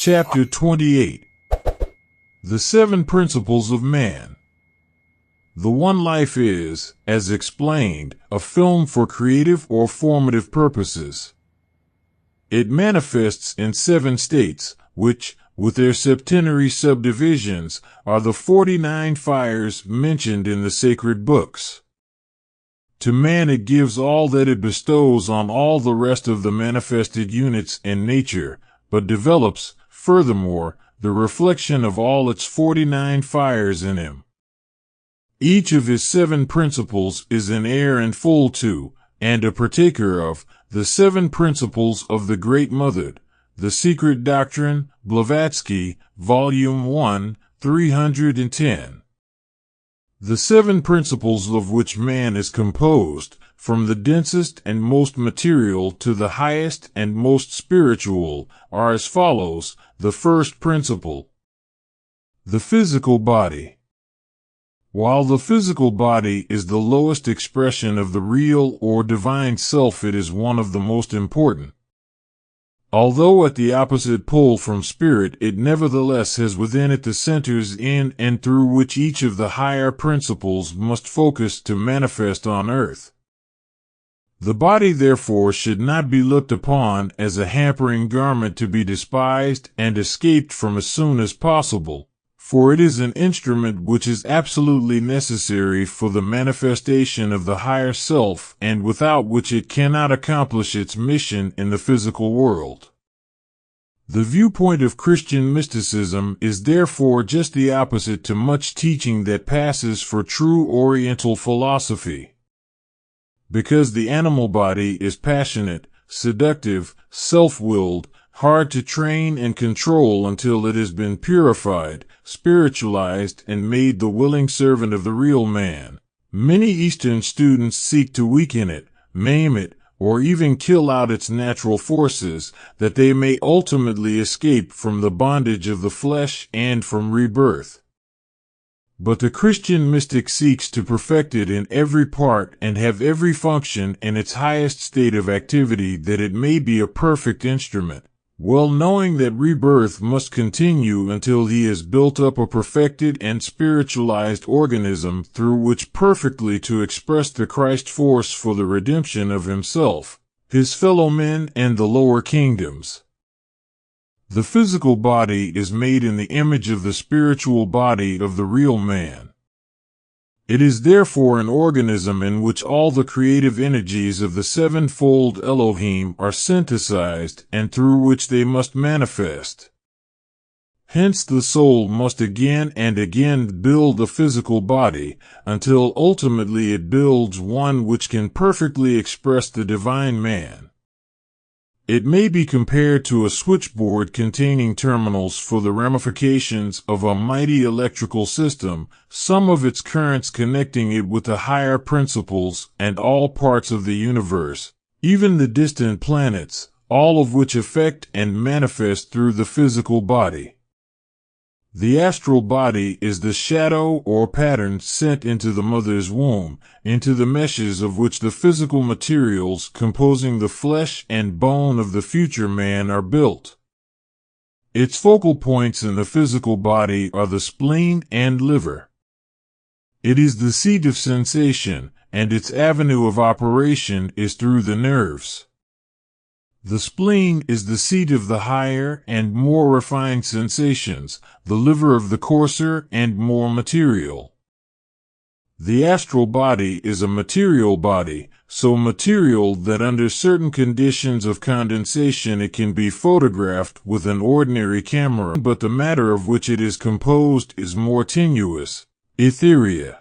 Chapter 28. The Seven Principles of Man. The One Life is, as explained, a film for creative or formative purposes. It manifests in 7 states, which, with their septenary subdivisions, are the 49 fires mentioned in the sacred books. To man it gives all that it bestows on all the rest of the manifested units in nature, but develops, furthermore, the reflection of all its 49 fires in him. Each of his 7 principles is an heir in full to, and a partaker of, the 7 principles of the Great Mother, The Secret Doctrine, Blavatsky, Volume 1, 310. The 7 principles of which man is composed, from the densest and most material to the highest and most spiritual, are as follows. The first principle: the physical body. While the physical body is the lowest expression of the real or divine self, it is one of the most important. Although at the opposite pole from spirit, it nevertheless has within it the centers in and through which each of the higher principles must focus to manifest on earth. The body, therefore, should not be looked upon as a hampering garment to be despised and escaped from as soon as possible, for it is an instrument which is absolutely necessary for the manifestation of the higher self, and without which it cannot accomplish its mission in the physical world. The viewpoint of Christian mysticism is therefore just the opposite to much teaching that passes for true Oriental philosophy. Because the animal body is passionate, seductive, self-willed, hard to train and control until it has been purified, spiritualized, and made the willing servant of the real man, many Eastern students seek to weaken it, maim it, or even kill out its natural forces, that they may ultimately escape from the bondage of the flesh and from rebirth. But the Christian mystic seeks to perfect it in every part and have every function in its highest state of activity, that it may be a perfect instrument, well knowing that rebirth must continue until he has built up a perfected and spiritualized organism through which perfectly to express the Christ force for the redemption of himself, his fellow men, and the lower kingdoms. The physical body is made in the image of the spiritual body of the real man. It is therefore an organism in which all the creative energies of the sevenfold Elohim are synthesized and through which they must manifest. Hence the soul must again and again build the physical body, until ultimately it builds one which can perfectly express the divine man. It may be compared to a switchboard containing terminals for the ramifications of a mighty electrical system, some of its currents connecting it with the higher principles and all parts of the universe, even the distant planets, all of which affect and manifest through the physical body. The astral body is the shadow or pattern sent into the mother's womb, into the meshes of which the physical materials composing the flesh and bone of the future man are built. Its focal points in the physical body are the spleen and liver. It is the seat of sensation, and its avenue of operation is through the nerves. The spleen is the seat of the higher and more refined sensations, the liver of the coarser and more material. The astral body is a material body, so material that under certain conditions of condensation it can be photographed with an ordinary camera, but the matter of which it is composed is more tenuous, etherea,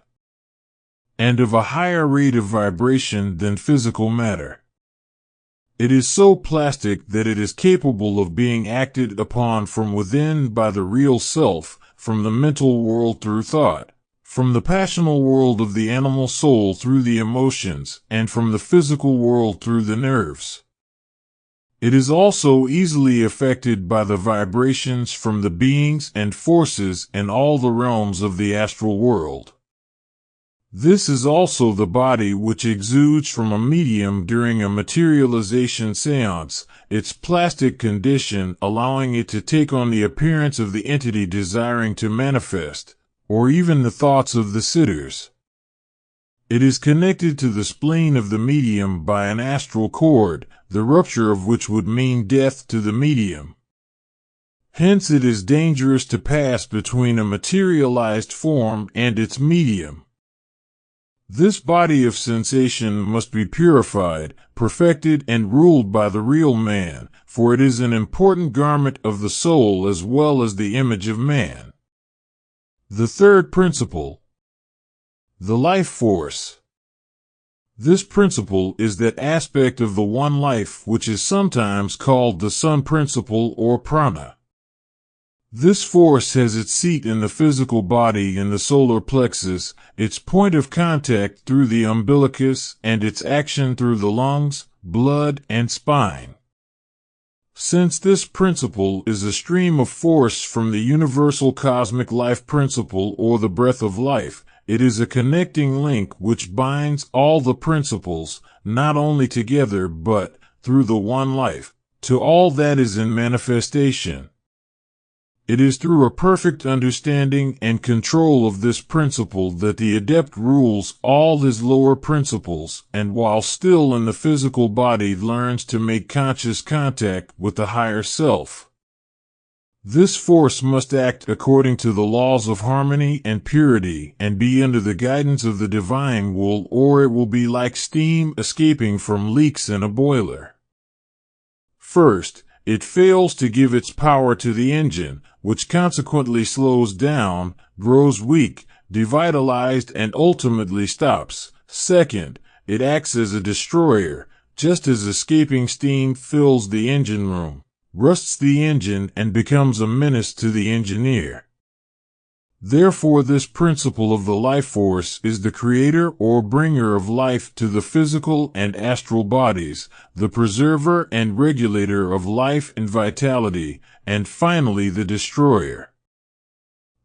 and of a higher rate of vibration than physical matter. It is so plastic that it is capable of being acted upon from within by the real self, from the mental world through thought, from the passional world of the animal soul through the emotions, and from the physical world through the nerves. It is also easily affected by the vibrations from the beings and forces in all the realms of the astral world. This is also the body which exudes from a medium during a materialization seance, its plastic condition allowing it to take on the appearance of the entity desiring to manifest, or even the thoughts of the sitters. It is connected to the spleen of the medium by an astral cord, the rupture of which would mean death to the medium. Hence it is dangerous to pass between a materialized form and its medium. This body of sensation must be purified, perfected, and ruled by the real man, for it is an important garment of the soul as well as the image of man. The third principle, the life force. This principle is that aspect of the one life which is sometimes called the sun principle or prana. This force has its seat in the physical body in the solar plexus, its point of contact through the umbilicus, and its action through the lungs, blood, and spine. Since this principle is a stream of force from the universal cosmic life principle or the breath of life, it is a connecting link which binds all the principles, not only together but, through the one life, to all that is in manifestation. It is through a perfect understanding and control of this principle that the adept rules all his lower principles, and while still in the physical body learns to make conscious contact with the higher self. This force must act according to the laws of harmony and purity and be under the guidance of the divine will, or it will be like steam escaping from leaks in a boiler. First, it fails to give its power to the engine, which consequently slows down, grows weak, devitalized, and ultimately stops. Second, it acts as a destroyer, just as escaping steam fills the engine room, rusts the engine, and becomes a menace to the engineer. Therefore, this principle of the life force is the creator or bringer of life to the physical and astral bodies, the preserver and regulator of life and vitality, and finally the destroyer.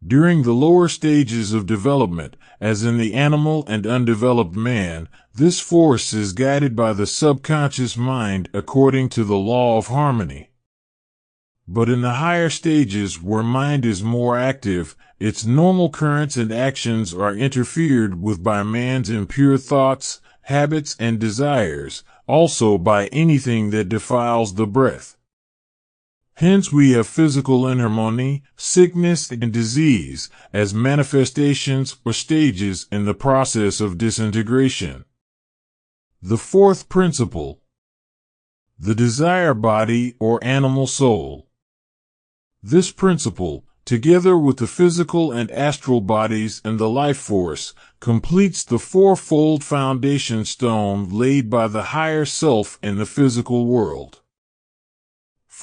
During the lower stages of development, as in the animal and undeveloped man, this force is guided by the subconscious mind according to the law of harmony. But in the higher stages where mind is more active, its normal currents and actions are interfered with by man's impure thoughts, habits, and desires, also by anything that defiles the breath. Hence we have physical inharmony, sickness, and disease as manifestations or stages in the process of disintegration. The fourth principle, the desire body or animal soul. This principle, together with the physical and astral bodies and the life force, completes the fourfold foundation stone laid by the higher self in the physical world.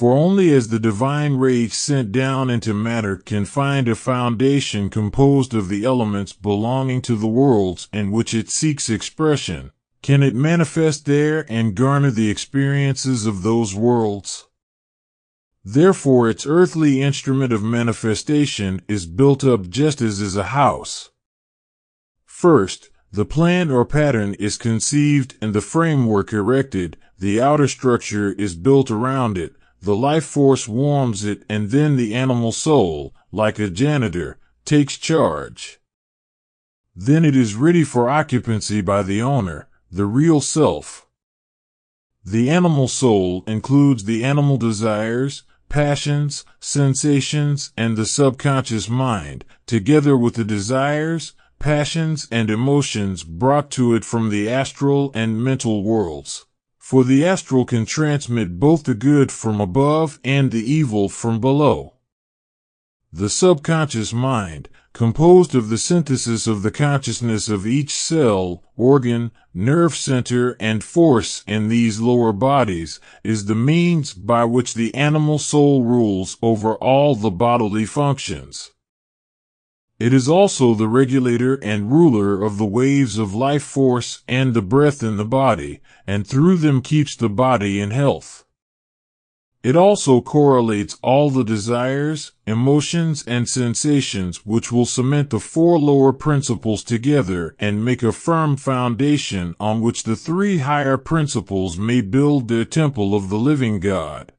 For only as the divine rage sent down into matter can find a foundation composed of the elements belonging to the worlds in which it seeks expression, can it manifest there and garner the experiences of those worlds. Therefore its earthly instrument of manifestation is built up just as is a house. First, the plan or pattern is conceived and the framework erected, the outer structure is built around it, the life force warms it, and then the animal soul, like a janitor, takes charge. Then it is ready for occupancy by the owner, the real self. The animal soul includes the animal desires, passions, sensations, and the subconscious mind, together with the desires, passions, and emotions brought to it from the astral and mental worlds. For the astral can transmit both the good from above and the evil from below. The subconscious mind, composed of the synthesis of the consciousness of each cell, organ, nerve center, and force in these lower bodies, is the means by which the animal soul rules over all the bodily functions. It is also the regulator and ruler of the waves of life force and the breath in the body, and through them keeps the body in health. It also correlates all the desires, emotions, and sensations which will cement the four lower principles together and make a firm foundation on which the three higher principles may build their temple of the living God.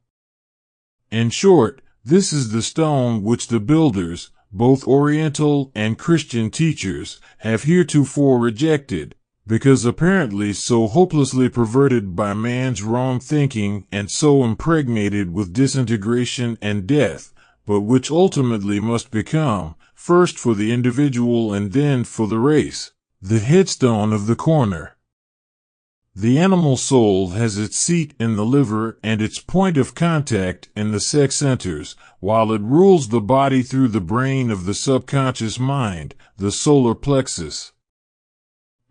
In short, this is the stone which the builders, both Oriental and Christian teachers, have heretofore rejected, because apparently so hopelessly perverted by man's wrong thinking and so impregnated with disintegration and death, but which ultimately must become, first for the individual and then for the race, the headstone of the corner. The animal soul has its seat in the liver and its point of contact in the sex centers, while it rules the body through the brain of the subconscious mind, the solar plexus.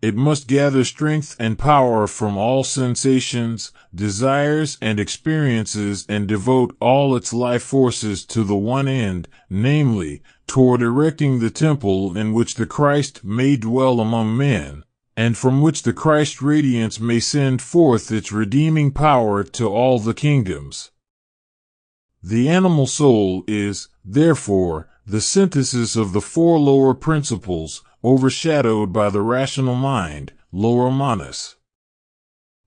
It must gather strength and power from all sensations, desires, and experiences and devote all its life forces to the one end, namely, toward erecting the temple in which the Christ may dwell among men, and from which the Christ radiance may send forth its redeeming power to all the kingdoms. The animal soul is, therefore, the synthesis of the four lower principles, overshadowed by the rational mind, lower manas.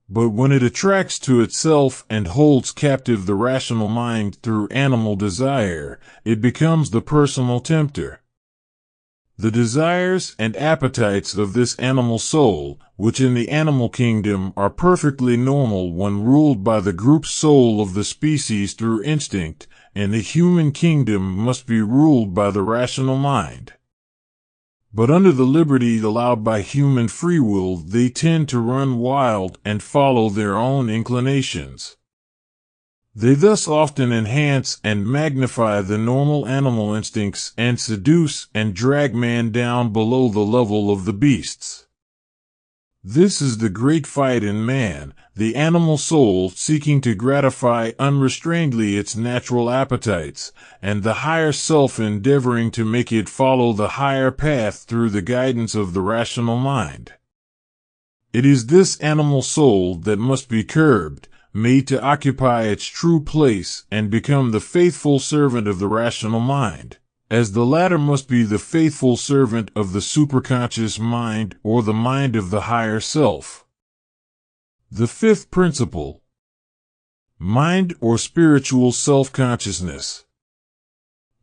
But when it attracts to itself and holds captive the rational mind through animal desire, it becomes the personal tempter. The desires and appetites of this animal soul, which in the animal kingdom are perfectly normal when ruled by the group soul of the species through instinct, in the human kingdom must be ruled by the rational mind. But under the liberty allowed by human free will, they tend to run wild and follow their own inclinations. They thus often enhance and magnify the normal animal instincts and seduce and drag man down below the level of the beasts. This is the great fight in man, the animal soul seeking to gratify unrestrainedly its natural appetites, and the higher self endeavoring to make it follow the higher path through the guidance of the rational mind. It is this animal soul that must be curbed, made to occupy its true place and become the faithful servant of the rational mind, as the latter must be the faithful servant of the superconscious mind or the mind of the higher self. The fifth principle: mind or spiritual self-consciousness.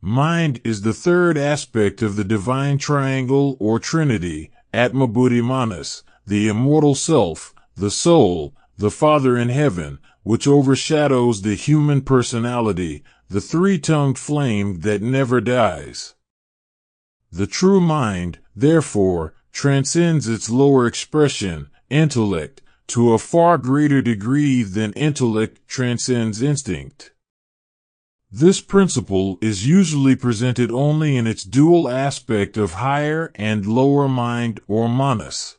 Mind is the third aspect of the divine triangle or trinity, Atma Buddhi Manas, the immortal self, the soul, the Father in heaven, which overshadows the human personality, the three-tongued flame that never dies. The true mind, therefore, transcends its lower expression, intellect, to a far greater degree than intellect transcends instinct. This principle is usually presented only in its dual aspect of higher and lower mind or manas.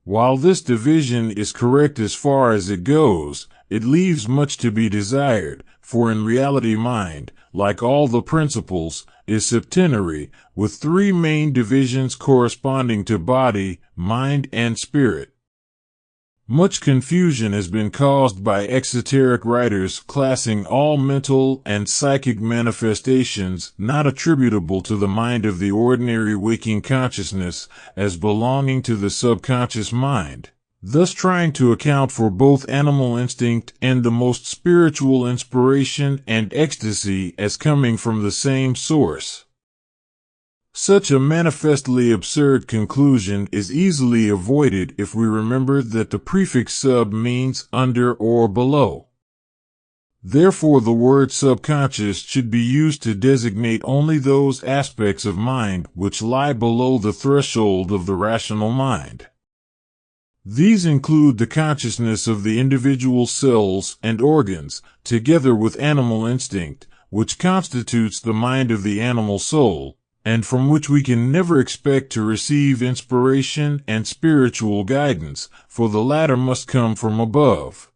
While this division is correct as far as it goes, it leaves much to be desired, for in reality mind, like all the principles, is septenary, with three main divisions corresponding to body, mind, and spirit. Much confusion has been caused by exoteric writers classing all mental and psychic manifestations not attributable to the mind of the ordinary waking consciousness as belonging to the subconscious mind, thus trying to account for both animal instinct and the most spiritual inspiration and ecstasy as coming from the same source. Such a manifestly absurd conclusion is easily avoided if we remember that the prefix sub means under or below. Therefore, the word subconscious should be used to designate only those aspects of mind which lie below the threshold of the rational mind. These include the consciousness of the individual cells and organs, together with animal instinct, which constitutes the mind of the animal soul, and from which we can never expect to receive inspiration and spiritual guidance, for the latter must come from above.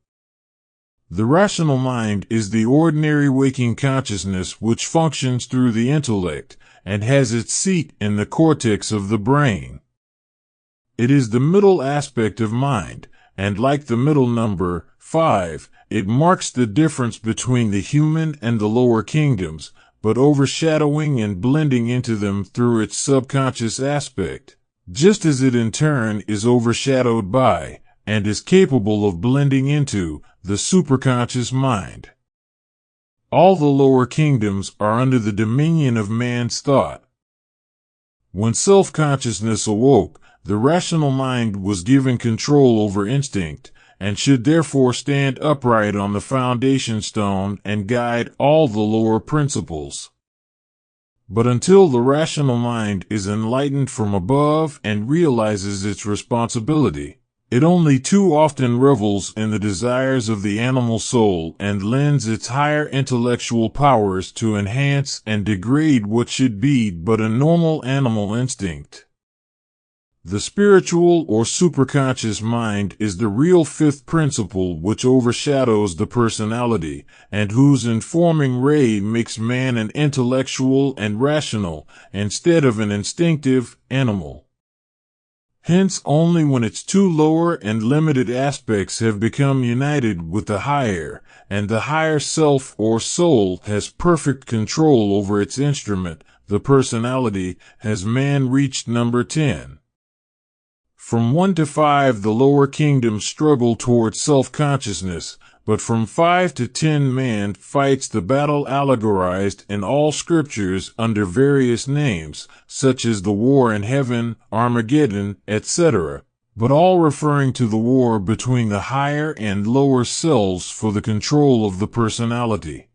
The rational mind is the ordinary waking consciousness which functions through the intellect, and has its seat in the cortex of the brain. It is the middle aspect of mind, and like the middle number, 5, it marks the difference between the human and the lower kingdoms, but overshadowing and blending into them through its subconscious aspect, just as it in turn is overshadowed by, and is capable of blending into, the superconscious mind. All the lower kingdoms are under the dominion of man's thought. When self-consciousness awoke, the rational mind was given control over instinct, and should therefore stand upright on the foundation stone and guide all the lower principles. But until the rational mind is enlightened from above and realizes its responsibility, it only too often revels in the desires of the animal soul and lends its higher intellectual powers to enhance and degrade what should be but a normal animal instinct. The spiritual or superconscious mind is the real fifth principle which overshadows the personality, and whose informing ray makes man an intellectual and rational, instead of an instinctive, animal. Hence, only when its two lower and limited aspects have become united with the higher, and the higher self or soul has perfect control over its instrument, the personality, has man reached number 10. From 1 to 5 the lower kingdoms struggle towards self-consciousness, but from 5 to 10 man fights the battle allegorized in all scriptures under various names, such as the war in heaven, Armageddon, etc., but all referring to the war between the higher and lower selves for the control of the personality.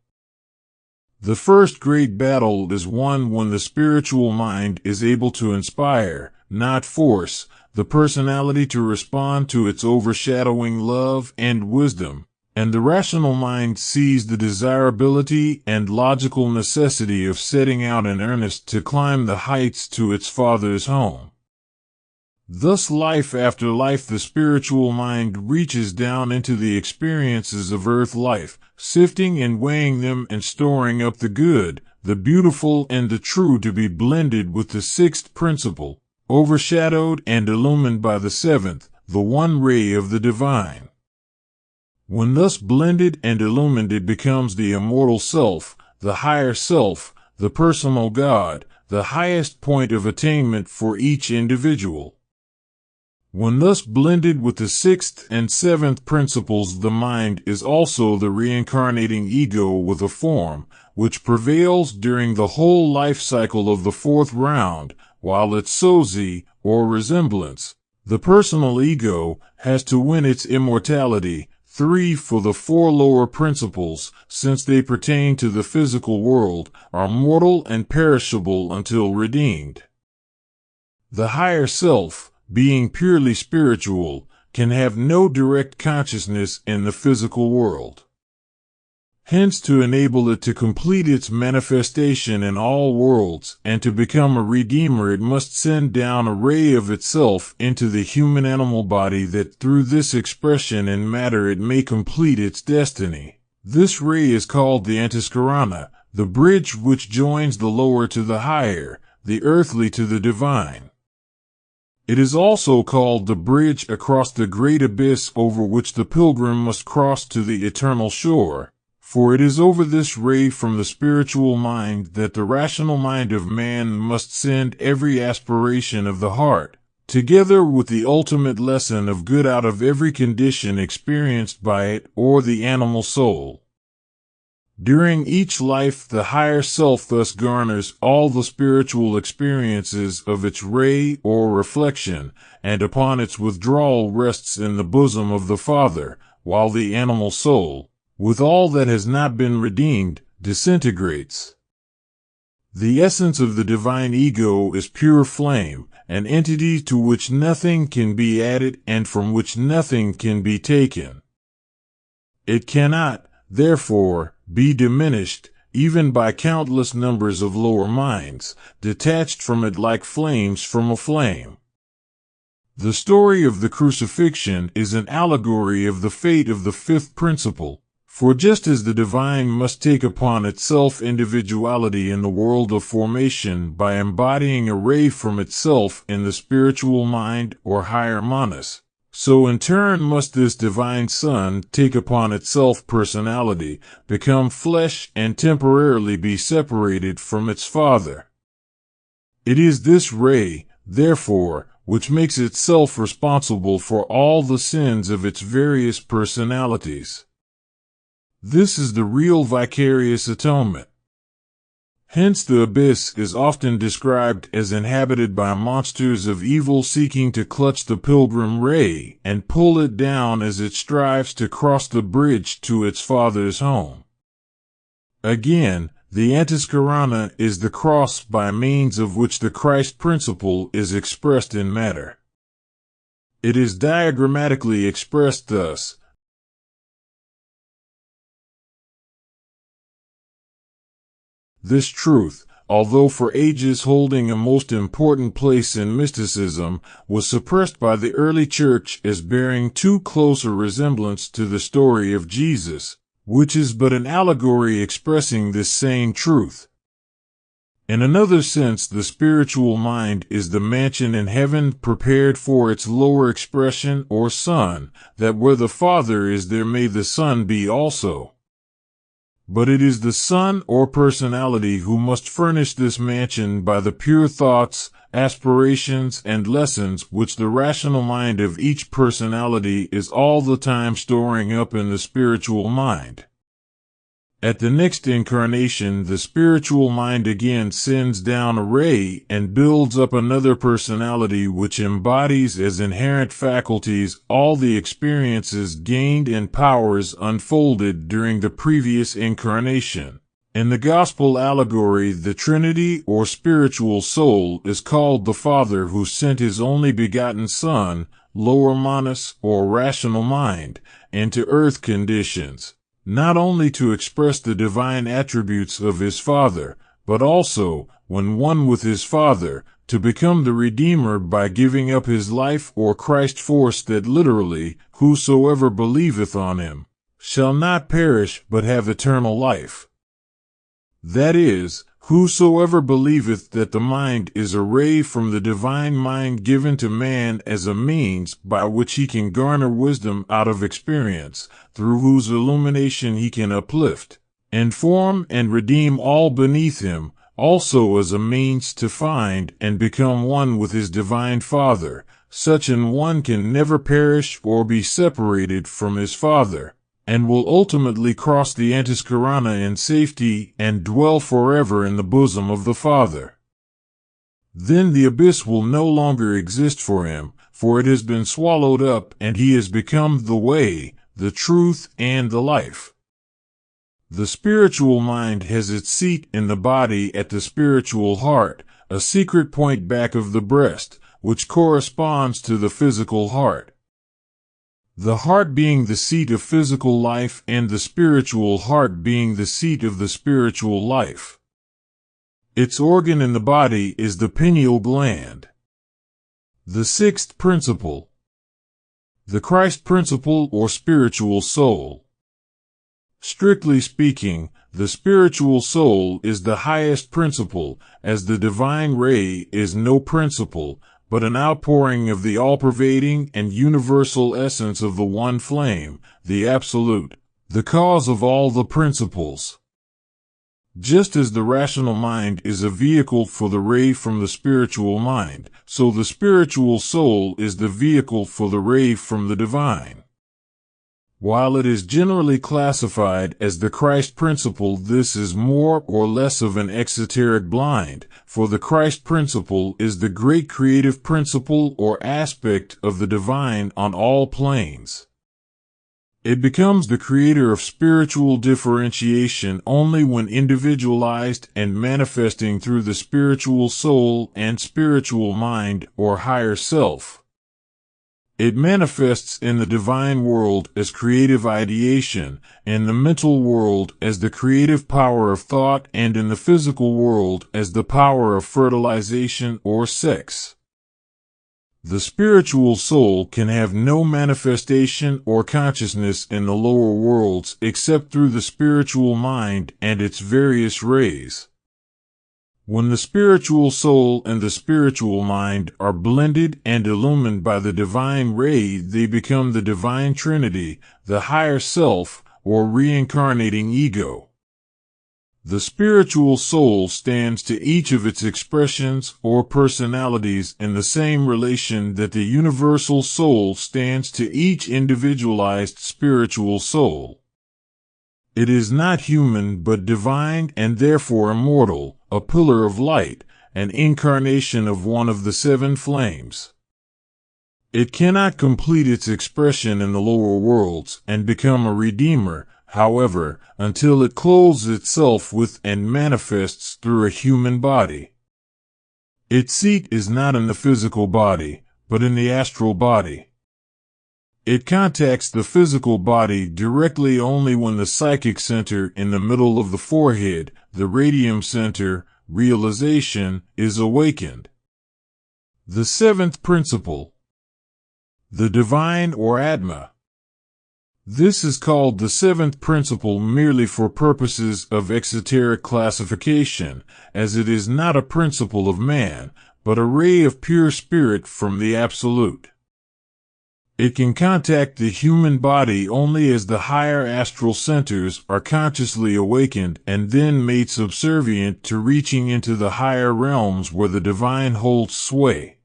The first great battle is won when the spiritual mind is able to inspire, not force, the personality to respond to its overshadowing love and wisdom, and the rational mind sees the desirability and logical necessity of setting out in earnest to climb the heights to its Father's home. Thus, life after life, the spiritual mind reaches down into the experiences of earth life, sifting and weighing them and storing up the good, the beautiful and the true to be blended with the sixth principle, overshadowed and illumined by the seventh, the one ray of the divine. When thus blended and illumined, it becomes the immortal self, the higher self, the personal God, the highest point of attainment for each individual. When thus blended with the sixth and seventh principles, the mind is also the reincarnating ego with a form, which prevails during the whole life cycle of the fourth round, while its sozi, or resemblance, the personal ego, has to win its immortality, 3 for the 4 lower principles, since they pertain to the physical world, are mortal and perishable until redeemed. The higher self, being purely spiritual, can have no direct consciousness in the physical world. Hence, to enable it to complete its manifestation in all worlds and to become a redeemer, it must send down a ray of itself into the human animal body, that through this expression in matter it may complete its destiny. This ray is called the antiskarana, the bridge which joins the lower to the higher, the earthly to the divine. It is also called the bridge across the great abyss over which the pilgrim must cross to the eternal shore. For it is over this ray from the spiritual mind that the rational mind of man must send every aspiration of the heart, together with the ultimate lesson of good out of every condition experienced by it or the animal soul. During each life, the higher self thus garners all the spiritual experiences of its ray or reflection, and upon its withdrawal rests in the bosom of the Father, while the animal soul, with all that has not been redeemed, disintegrates. The essence of the divine ego is pure flame, an entity to which nothing can be added and from which nothing can be taken. It cannot, therefore, be diminished, even by countless numbers of lower minds, detached from it like flames from a flame. The story of the crucifixion is an allegory of the fate of the fifth principle. For just as the divine must take upon itself individuality in the world of formation by embodying a ray from itself in the spiritual mind or higher manas, So in turn must this divine Son take upon itself personality, become flesh, and temporarily be separated from its Father. It is this ray, therefore, which makes itself responsible for all the sins of its various personalities. This is the real vicarious atonement. Hence the abyss is often described as inhabited by monsters of evil seeking to clutch the pilgrim ray and pull it down as it strives to cross the bridge to its Father's home. Again, the antiskarana is the cross by means of which the Christ principle is expressed in matter. It is diagrammatically expressed thus. This truth, although for ages holding a most important place in mysticism, was suppressed by the early church as bearing too close a resemblance to the story of Jesus, which is but an allegory expressing this same truth. In another sense, the spiritual mind is the mansion in heaven prepared for its lower expression or Son, that where the Father is there may the Son be also. But it is the Son or personality who must furnish this mansion by the pure thoughts, aspirations, and lessons which the rational mind of each personality is all the time storing up in the spiritual mind. At the next incarnation, the spiritual mind again sends down a ray and builds up another personality which embodies as inherent faculties all the experiences gained and powers unfolded during the previous incarnation. In the Gospel allegory, the Trinity or spiritual soul is called the Father who sent his only begotten Son, lower manas or rational mind, into earth conditions, not only to express the divine attributes of his Father, but also, when one with his Father, to become the Redeemer by giving up his life or Christ force that literally, whosoever believeth on him, shall not perish but have eternal life. That is, whosoever believeth that the mind is a ray from the divine mind given to man as a means by which he can garner wisdom out of experience, through whose illumination he can uplift, inform, and redeem all beneath him, also as a means to find and become one with his divine Father, such an one can never perish or be separated from his Father, and will ultimately cross the antiskarana in safety and dwell forever in the bosom of the Father. Then the abyss will no longer exist for him, for it has been swallowed up and he has become the way, the truth, and the life. The spiritual mind has its seat in the body at the spiritual heart, a secret point back of the breast, which corresponds to the physical heart. The heart being the seat of physical life and the spiritual heart being the seat of the spiritual life. Its organ in the body is the pineal gland. The sixth principle. The Christ principle or spiritual soul. Strictly speaking, the spiritual soul is the highest principle, as the divine ray is no principle, but an outpouring of the all-pervading and universal essence of the one flame, the Absolute, the cause of all the principles. Just as the rational mind is a vehicle for the ray from the spiritual mind, so the spiritual soul is the vehicle for the ray from the divine. While it is generally classified as the Christ principle, this is more or less of an exoteric blind, for the Christ principle is the great creative principle or aspect of the divine on all planes. It becomes the creator of spiritual differentiation only when individualized and manifesting through the spiritual soul and spiritual mind or higher self. It manifests in the divine world as creative ideation, in the mental world as the creative power of thought, and in the physical world as the power of fertilization or sex. The spiritual soul can have no manifestation or consciousness in the lower worlds except through the spiritual mind and its various rays. When the spiritual soul and the spiritual mind are blended and illumined by the divine ray, they become the divine trinity, the higher self, or reincarnating ego. The spiritual soul stands to each of its expressions or personalities in the same relation that the universal soul stands to each individualized spiritual soul. It is not human but divine and therefore immortal, a pillar of light, an incarnation of one of the seven flames. It cannot complete its expression in the lower worlds and become a redeemer, however, until it clothes itself with and manifests through a human body. Its seat is not in the physical body, but in the astral body. It contacts the physical body directly only when the psychic center in the middle of the forehead, the radium center, realization, is awakened. The seventh principle. The divine or Atma. This is called the seventh principle merely for purposes of exoteric classification, as it is not a principle of man, but a ray of pure spirit from the Absolute. It can contact the human body only as the higher astral centers are consciously awakened and then made subservient to reaching into the higher realms where the divine holds sway.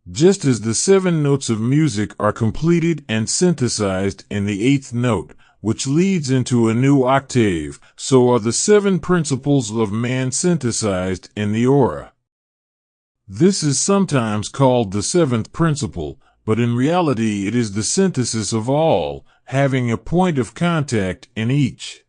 Just as the 7 notes of music are completed and synthesized in the 8th note, which leads into a new octave, so are the 7 principles of man synthesized in the aura. This is sometimes called the 7th principle, but in reality it is the synthesis of all, having a point of contact in each.